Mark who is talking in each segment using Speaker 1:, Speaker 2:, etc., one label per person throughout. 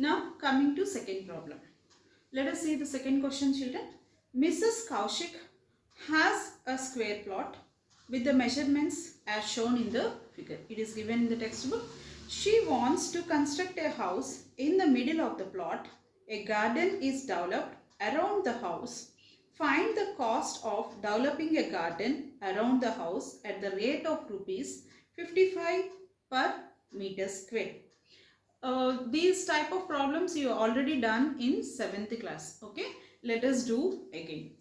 Speaker 1: Now coming to second problem. Let us see the second question, children. Mrs. Kaushik has a square plot with the measurements as shown in the figure. It is given in the textbook. She wants to construct a house in the middle of the plot. A garden is developed around the house. Find the cost of developing a garden around the house at the rate of rupees 55 per meter square. These type of problems you already done in 7th class. Okay, let us do again.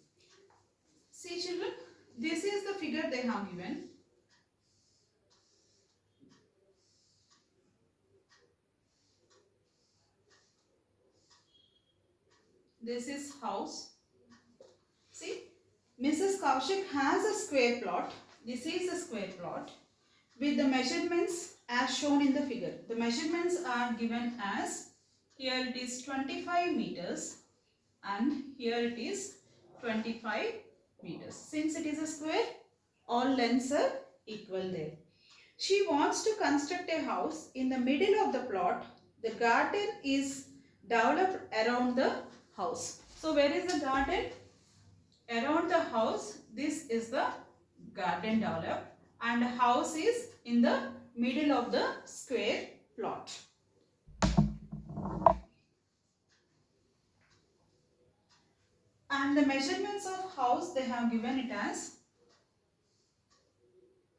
Speaker 1: See children, this is the figure they have given. This is house. See, Mrs. Kaushik has a square plot. This is a square plot with the measurements as shown in the figure. The measurements are given as, here it is 25 meters and here it is 25 meters. Since it is a square, all lengths are equal there. She wants to construct a house in the middle of the plot. The garden is developed around the house. So where is the garden? Around the house, this is the garden developed, and the house is in the middle of the square plot. And the measurements of house, they have given it as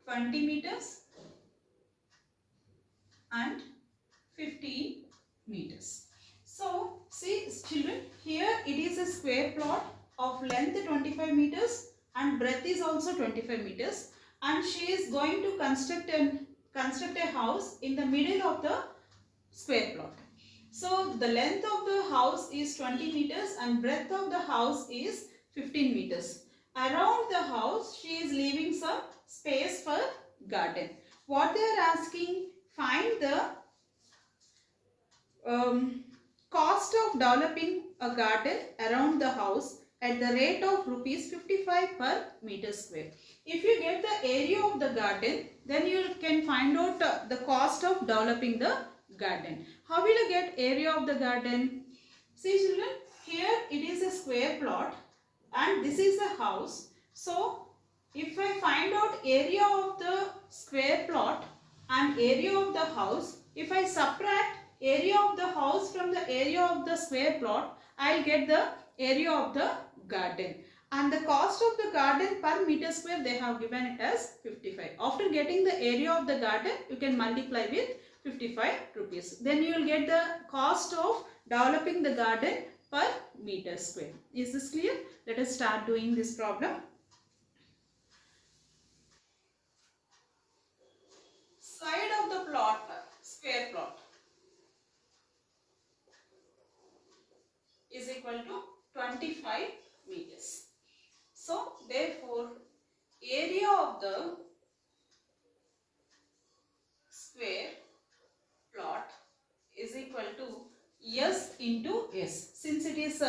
Speaker 1: 20 meters and 15 meters. So see children, here it is a square plot of length 25 meters and breadth is also 25 meters, and she is going to construct a house in the middle of the square plot. So the length of the house is 20 meters and breadth of the house is 15 meters. Around the house she is leaving some space for garden. What they are asking, find the cost of developing a garden around the house at the rate of rupees 55 per meter square. If you get the area of the garden, then you can find out the cost of developing the garden. How will you get area of the garden? See children, here it is a square plot and this is a house. So if I find out area of the square plot and area of the house, if I subtract area of the house from the area of the square plot, I will get the area of the garden. And the cost of the garden per meter square, they have given it as 55. After getting the area of the garden, you can multiply with 55 rupees. Then you will get the cost of developing the garden per meter square. Is this clear? Let us start doing this problem. Side of the plot, square plot, is equal to 25 meters. So therefore area of the square plot is equal to S into S. Since it is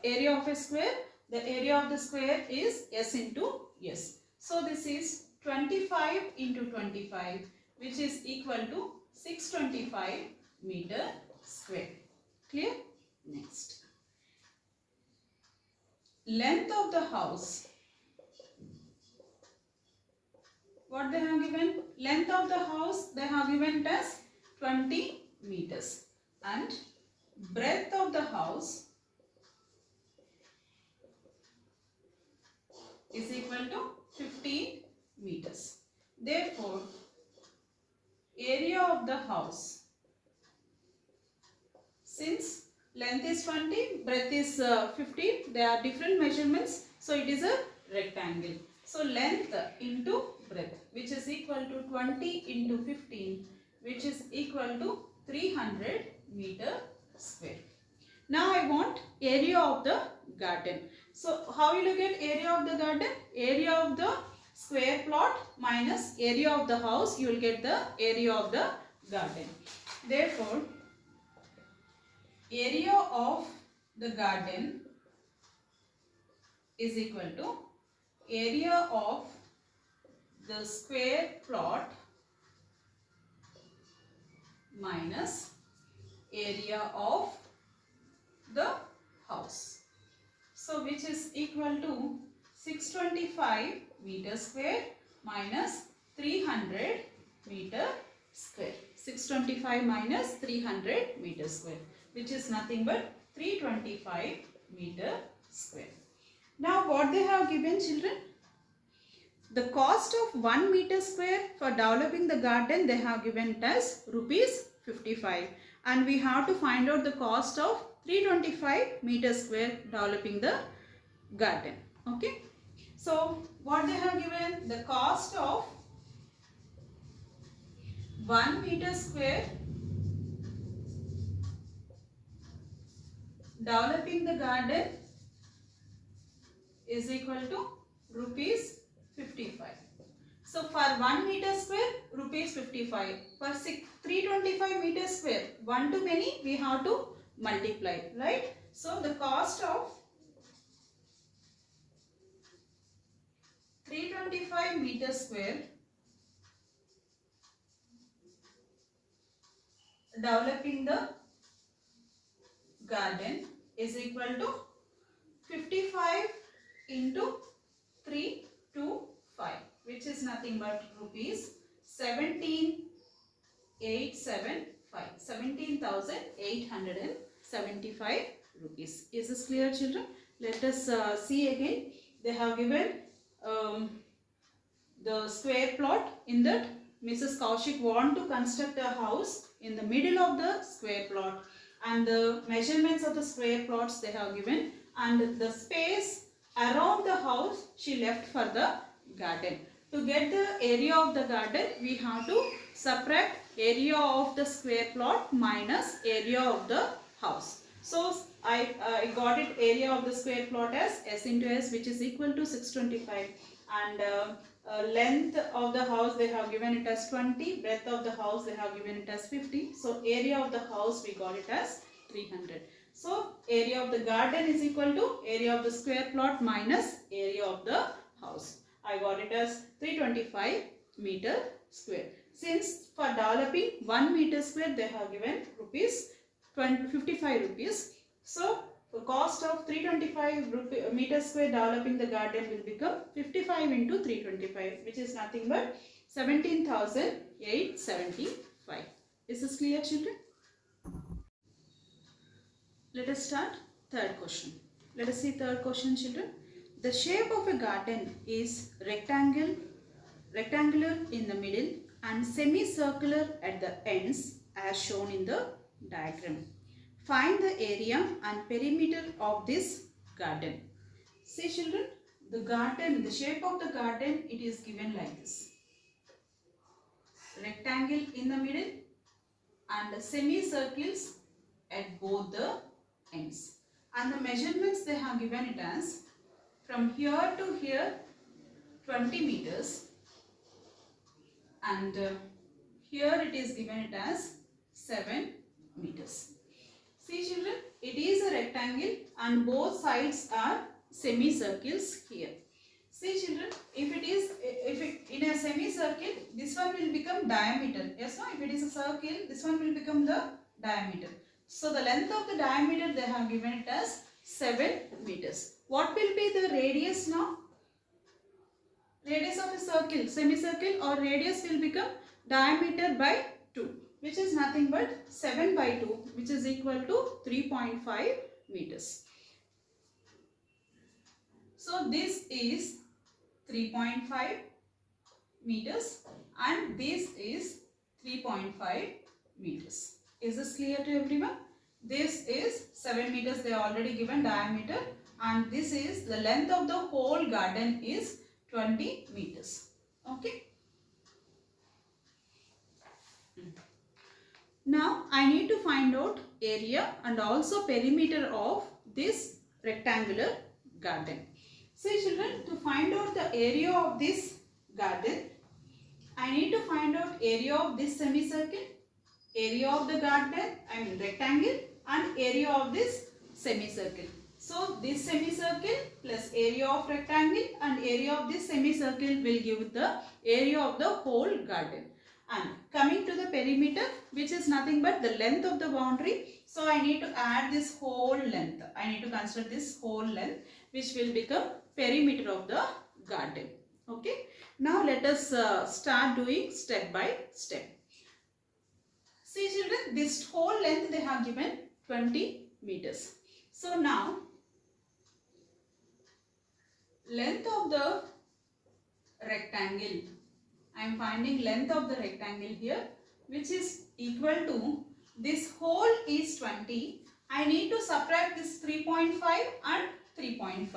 Speaker 1: area of a square, the area of the square is S into S. So this is 25 into 25, which is equal to 625 meter square. Clear? Next. Length of the house. What they have given? Length of the house they have given as 20 meters and breadth of the house is equal to 15 meters. Therefore, area of the house, since length is 20, breadth is 15, they are different measurements, so it is a rectangle. So length into breadth, which is equal to 20 into 15, which is equal to 300 meter square. Now I want area of the garden. So how will you get area of the garden? Area of the square plot minus area of the house, you will get the area of the garden. Therefore, area of the garden is equal to area of the square plot minus area of the house. So which is equal to 625 meter square minus 300 meter square. 625 minus 300 meter square, which is nothing but 325 meter square. Now what they have given, children? The cost of 1 meter square for developing the garden they have given it as rupees 55, and we have to find out the cost of 325 meter square developing the garden. Okay. So what they have given, the cost of 1 meter square developing the garden is equal to rupees 55. So for 1 meter square, rupees 55. For 325 meter square, 1 to many we have to multiply, right? So the cost of 325 meter square developing the garden is equal to 55 into 325, which is nothing but rupees 17,875 rupees. Is this clear, children? Let us see again. They have given the square plot. In that, Mrs. Kaushik want to construct a house in the middle of the square plot, and the measurements of the square plots they have given, and the space around the house she left for the garden. To get the area of the garden, we have to subtract area of the square plot minus area of the house. So I got it, area of the square plot as S into S, which is equal to 625, and length of the house they have given it as 20, breadth of the house they have given it as 50. So area of the house we got it as 300. So area of the garden is equal to area of the square plot minus area of the house. I got it as 325 meter square. Since for developing 1 meter square they have given rupees 55 rupees. So the cost of 325 meter square developing the garden will become 55 into 325, which is nothing but 17,875. Is this clear, children? Let us start third question. Let us see third question, children. The shape of a garden is rectangular in the middle and semicircular at the ends as shown in the diagram. Find the area and perimeter of this garden. See, children, the garden, the shape of the garden, it is given like this. Rectangle in the middle and semicircles at both the ends. And the measurements they have given it as from here to here 20 meters, and here it is given it as 7 meters. See, children, it is a rectangle and both sides are semicircles here. See, children, if in a semicircle, this one will become diameter. Yes, no? If it is a circle, this one will become the diameter. So the length of the diameter they have given it as 7 meters. What will be the radius now? Radius of a circle, semicircle, or radius will become diameter by 2, which is nothing but 7 by 2, which is equal to 3.5 meters. So this is 3.5 meters and this is 3.5 meters. Is this clear to everyone? This is 7 meters, they are already given diameter, and this is the length of the whole garden is 20 meters. Okay. Now I need to find out area and also perimeter of this rectangular garden. See, children, to find out the area of this garden, I need to find out area of this semicircle, area of the garden, rectangle, and area of this semicircle. So this semicircle plus area of rectangle and area of this semicircle will give the area of the whole garden. And coming to the perimeter, which is nothing but the length of the boundary. So I need to add this whole length. I need to consider this whole length, which will become perimeter of the garden. Okay. Now let us start doing step by step. See children, this whole length they have given 20 meters. So now length of the rectangle, I am finding length of the rectangle here, which is equal to, this whole is 20. I need to subtract this 3.5 and 3.5.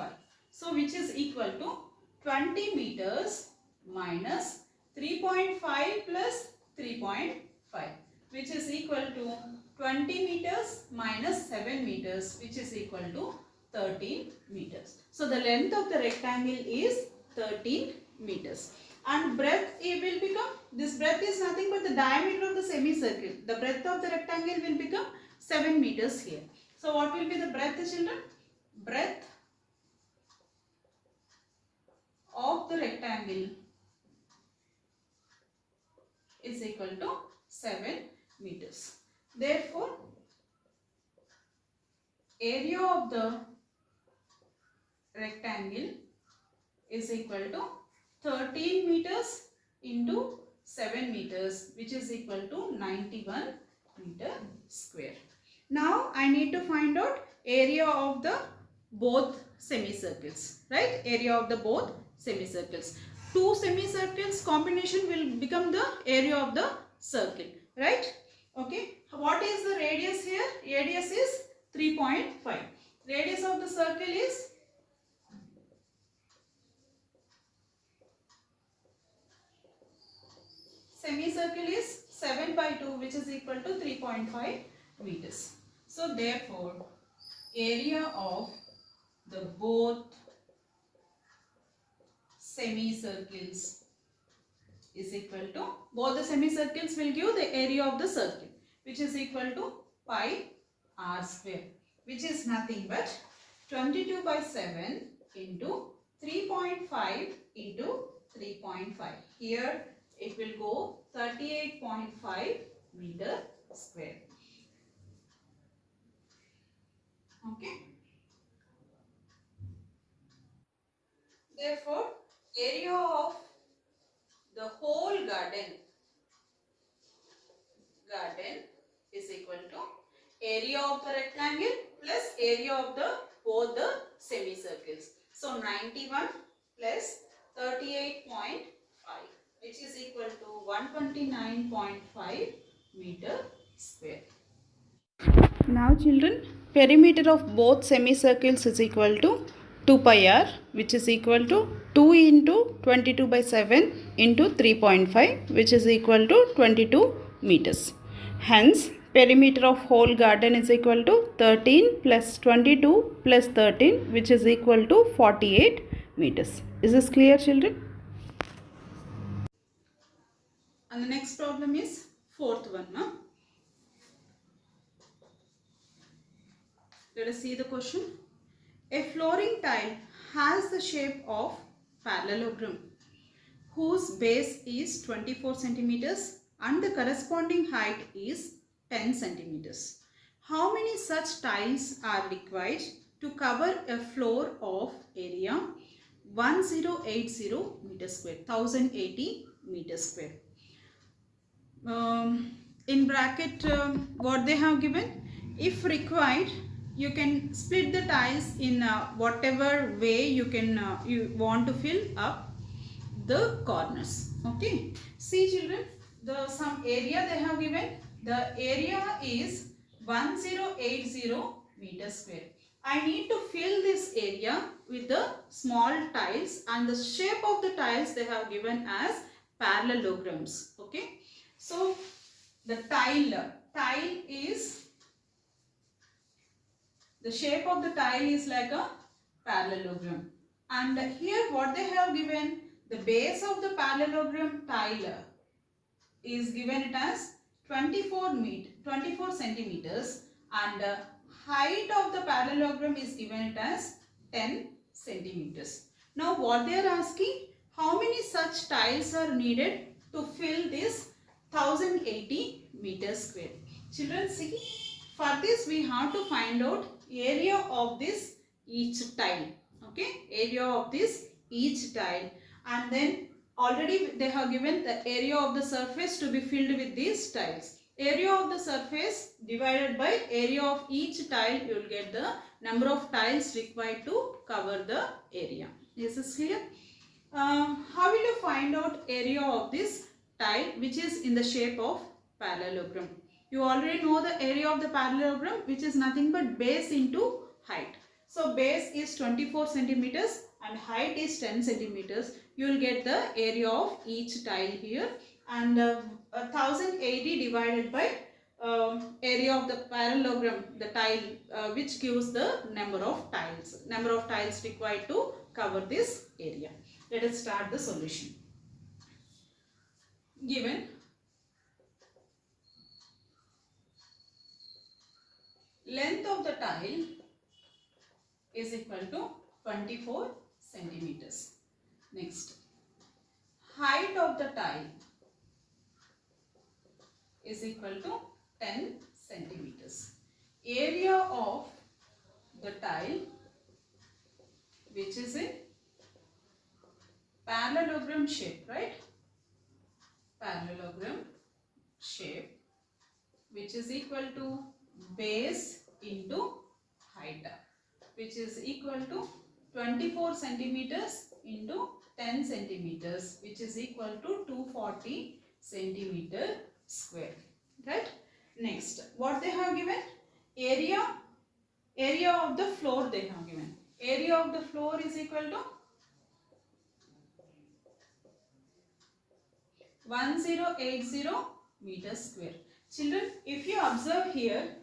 Speaker 1: So which is equal to 20 meters minus 3.5 plus 3.5, which is equal to 20 meters minus 7 meters, which is equal to 13 meters. So the length of the rectangle is 13 meters. And breadth, it will become, this breadth is nothing but the diameter of the semicircle. The breadth of the rectangle will become 7 meters here. So what will be the breadth, children? Breadth of the rectangle is equal to 7 meters. Therefore, area of the rectangle is equal to 13 meters into 7 meters, which is equal to 91 meter square. Now I need to find out area of the both semicircles, right? Area of the both semicircles. Two semicircles combination will become the area of the circle, right? Okay. What is the radius here? Radius is 3.5. Radius of the circle is semicircle is 7 by 2, which is equal to 3.5 meters. So therefore, area of the both semicircles is equal to, both the semicircles will give the area of the circle, which is equal to pi r square, which is nothing but 22 by 7 into 3.5 into 3.5. Here it will go 38.5 meter square. Okay. Therefore, area of the whole garden is equal to area of the rectangle plus area of the both the semicircles. So 91 plus 38.5, which is equal to 129.5 meter square. Now children, perimeter of both semicircles is equal to 2 pi r, which is equal to 2 into 22 by 7 into 3.5, which is equal to 22 meters. Hence, perimeter of whole garden is equal to 13 plus 22 plus 13, which is equal to 48 meters. Is this clear, children? And the next problem is fourth one. No? Let us see the question. A flooring tile has the shape of parallelogram whose base is 24 centimeters and the corresponding height is 10 centimeters. How many such tiles are required to cover a floor of area 1080 meter square, 1080 meter square? In bracket, what they have given, if required, you can split the tiles in whatever way you can you want to fill up the corners. Okay, see children, the some area they have given, the area is 1080 meter square. I need to fill this area with the small tiles, and the shape of the tiles they have given as parallelograms. Okay, so the tile is, the shape of the tile is like a parallelogram, and here what they have given, the base of the parallelogram tile is given it as 24 centimeters, and height of the parallelogram is given it as 10 centimeters. Now what they are asking, how many such tiles are needed to fill this 1080 meters square. Children, see, for this we have to find out area of this each tile. Okay, area of this each tile, and then already they have given the area of the surface to be filled with these tiles. Area of the surface divided by area of each tile, you will get the number of tiles required to cover the area. Is this clear? How will you find out area of this tile which is in the shape of parallelogram? You already know the area of the parallelogram, which is nothing but base into height. So base is 24 centimeters and height is 10 centimeters. You will get the area of each tile here, and 1080 divided by area of the parallelogram, the tile, which gives the number of tiles required to cover this area. Let us start the solution. Given length of the tile is equal to 24 centimeters. Next, height of the tile is equal to 10 centimeters. Area of the tile, which is in parallelogram shape, right? Parallelogram shape, which is equal to base into height, which is equal to 24 centimeters into 10 centimeters, which is equal to 240 centimeter square, right? Next, what they have given? Area of the floor they have given. Area of the floor is equal to 1080 meters square. Children, if you observe here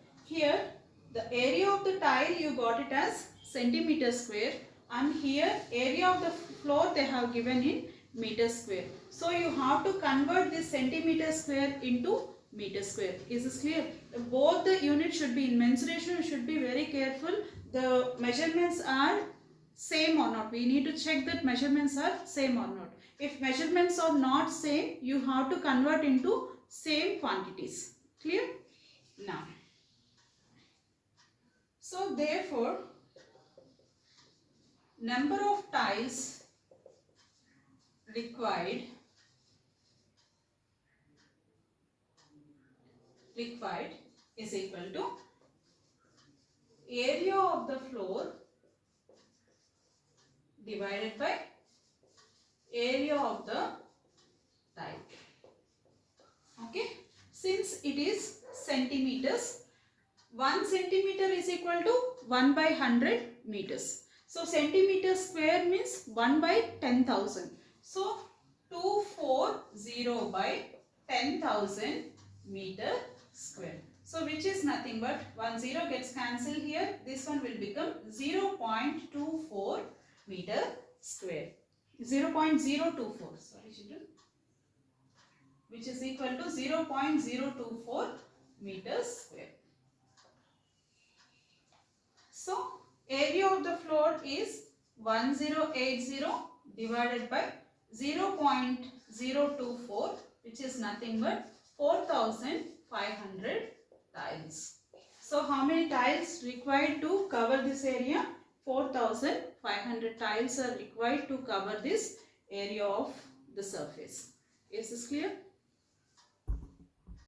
Speaker 1: the area of the tile you got it as centimeter square, and here area of the floor they have given in meter square. So you have to convert this centimeter square into meter square. Is this clear? Both the units should be in mensuration. You should be very careful. The measurements are same or not. We need to check that measurements are same or not. If measurements are not same, you have to convert into same quantities. Clear? Now, so therefore, number of tiles required is equal to area of the floor divided by area of the tile. Okay, since it is centimeters, 1 centimeter is equal to 1 by 100 meters. So centimeter square means 1 by 10,000. So 240 by 10,000 meter square. So which is nothing but 10 gets cancelled here. This one will become 0.24 meter square. 0.024, sorry children, which is equal to 0.024 meters square. So area of the floor is 1080 divided by 0.024, which is nothing but 4,500 tiles. So how many tiles required to cover this area? 4,500 tiles are required to cover this area of the surface. Is this clear?